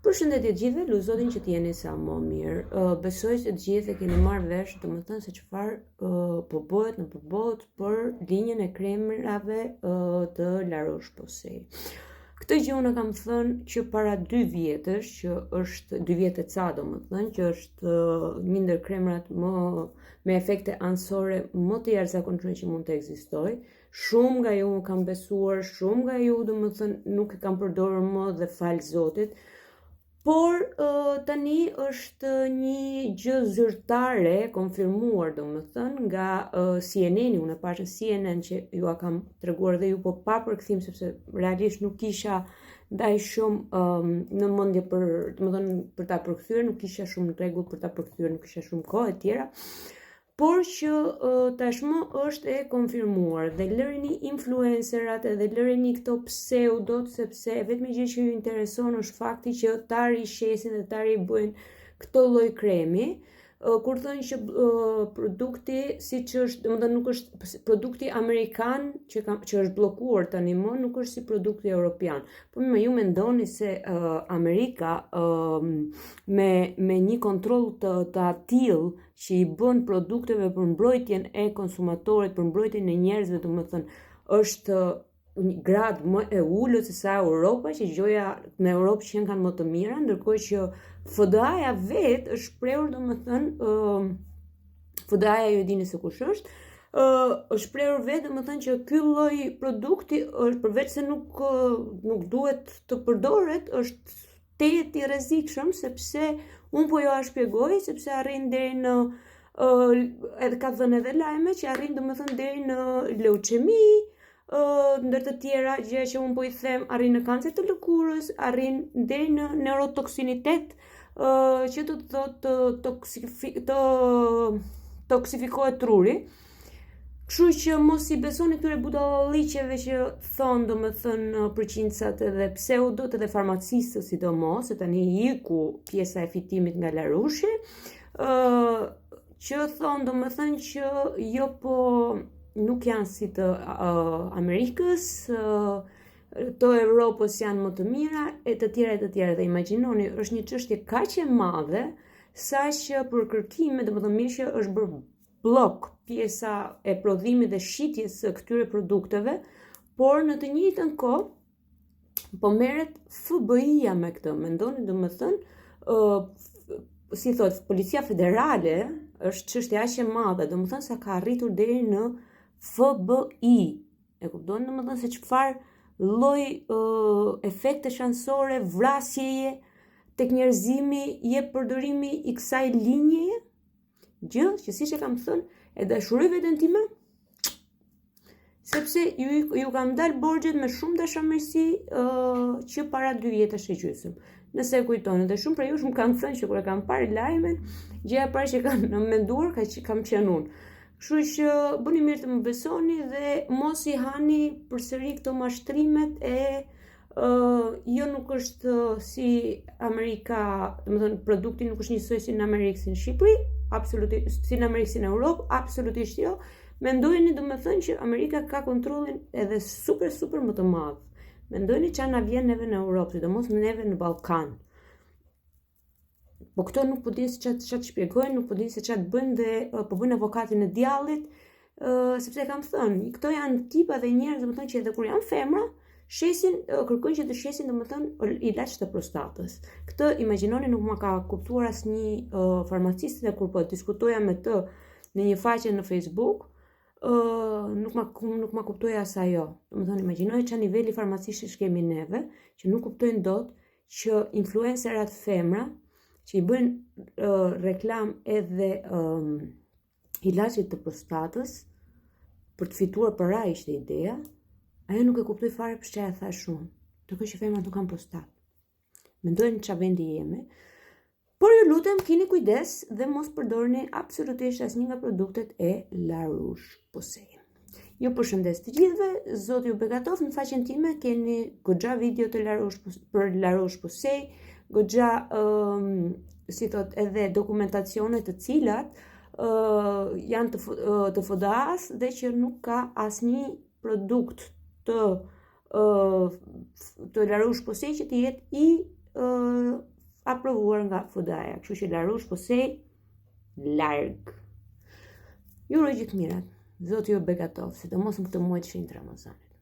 Përshëndetje të gjithëve, lu zotin që t'jeni sa më mirë. Besoj se të gjithë e keni marrë vesh, domethënë se çfarë po bëhet në përballë për linjën e kremrave të La Roche-Posay. Këtë gjë unë kam thënë që para 2 vjetësh, që është 2 vjet e ca domethënë, që është një ndër kremrat me efekte anësore më të jashtëzakonshme që mund të ekzistojë. Shumë nga ju më kanë besuar, shumë nga ju domethënë nuk e kanë përdorur më dhe fal Zotit. Por tani është një gjë zyrtare konfirmuar domethënë nga CNN, unë e pash në CNN që ju a kam treguar dhe ju, po pa përkthim sepse realisht nuk kisha ndaj shumë në mendje për ta përkthyer, nuk kisha shumë rregull për ta përkthyer, nuk kisha shumë kohë e tjera. Por që tashmë është e konfirmuar dhe lërini influencerat edhe lërini këto pseudot, sepse vetëm gjë që ju intereson është fakti që ta rishesin dhe ta ribëjnë këto lloj kremi, kur thënë që produkti siç është, domethënë nuk është produkti amerikan që është bllokuar tani më, nuk është si produkti europian. Po më ju mendoni se Amerika me një kontroll të atill që i bën produkteve për mbrojtjen e konsumatorit, për mbrojtjen e njerëzve, domethënë është një grad më e ulët se sa Europa, që gjoja në Europë që kanë më të mira, ndërkohë që FDA-ja vetë është shprehur, domethënë FDA-ja ju e dini se kush është shprehur vetë domethënë që ky lloj produkti është, përveç se nuk duhet të përdoret, është tejet i rrezikshëm, sepse unë po jo a shpjegoj, sepse arrin deri në edhe ka dhënë edhe lajme që arrin domethënë deri në leuqemi, ndër të tjera gjëra që unë po i them, arrin në kancer të lëkurës, arrin deri në neurotoksinitet, që do të thotë toksifikohet truri. Kështu që mos i besoni këtyre budalliqeve që thonë domethënë përqindësat edhe pseudot edhe farmacistët sidomos, se tani iku pjesa e fitimit nga La Roche, që thonë domethënë që jo po nuk janë si të Amerikës, të Europës janë më të mira, e të tjera. Dhe imagjinoni, është një çështje kaq e madhe, saqë për kërkime, domethënë mirë që është bërë blok pjesa e prodhimit dhe shitjes së këtyre produkteve, por në të njëjtën kohë po merret FBI-ja me këtë. Mendoni domethënë, si thot, Policia Federale është çështje aq e madhe, domethënë sa ka arritur deri në FBI. E kuptoni domethënë se çfarë lloj efekte shancore, vrasjeje tek njerëzimi jep përdorimi i kësaj linjeje, gjë që siç e kam thënë e dashuroj veten time, sepse ju kam dalë borxhet me shumë dashamirësi që para 2 vjetësh e gjysmë. Nëse e kujtoni, dhe shumë prej jush më kanë thënë që kur e kam parë lajmen, gjëja e parë që kam menduar kam qenë unë. Kështu që bëni mirë të më besoni dhe mos i hani përsëri këto mashtrimet jo nuk është si Amerika, domethënë produkti nuk është njësoj si në Amerikë si në Shqipëri, absolutisht si në Amerikë si në Europë, absolutisht jo. Mendojeni domethënë që Amerika ka kontrollin edhe super më të madh. Mendojeni çfarë na vjen neve në Europë, sidomos neve në Ballkan. Po këto nuk po din se çfarë të shpjegojnë, nuk po din se çfarë të bëjnë dhe po bëjnë avokatin e djallit, sepse kam thënë, këto janë tipa dhe njerëz domethënë që edhe kur janë femra, kërkojnë që të shesin domethënë ilaç të prostatës. Këtë imagjinoni nuk ma ka kuptuar asnjë farmacist, dhe kur po diskutoja me të në një faqe në Facebook, nuk ma kuptoja as ajo. Domethënë imagjinoni çfarë niveli farmacistësh kemi neve, që nuk kuptojnë dot që influencerat femra që i bëjnë reklam edhe ilaçit të prostatës për të fituar para, ishte ideja, ajo nuk e kuptoi fare për çfarë thash unë. Ndërkohë që femrat nuk kanë prostatë. Mendojnë çfarë vendi jemi. Por ju lutem, keni kujdes dhe mos përdorni absolutisht asnjë nga produktet e La Roche-Posay. Ju përshëndes të gjithëve, Zoti ju begatoft. Në faqen time keni goxha video të për La Roche-Posay, goxha si thot edhe dokumentacione të cilat janë të FDA-s dhe që nuk ka asnjë produkt të La Roche-Posay që të jetë i aprovuar nga FDA-ja, kështu që La Roche-Posay larg. Ju uroj gjithë mirat. Zoti ju beqatoft, sidomos në këtë muaj të shenjtë Ramazanit.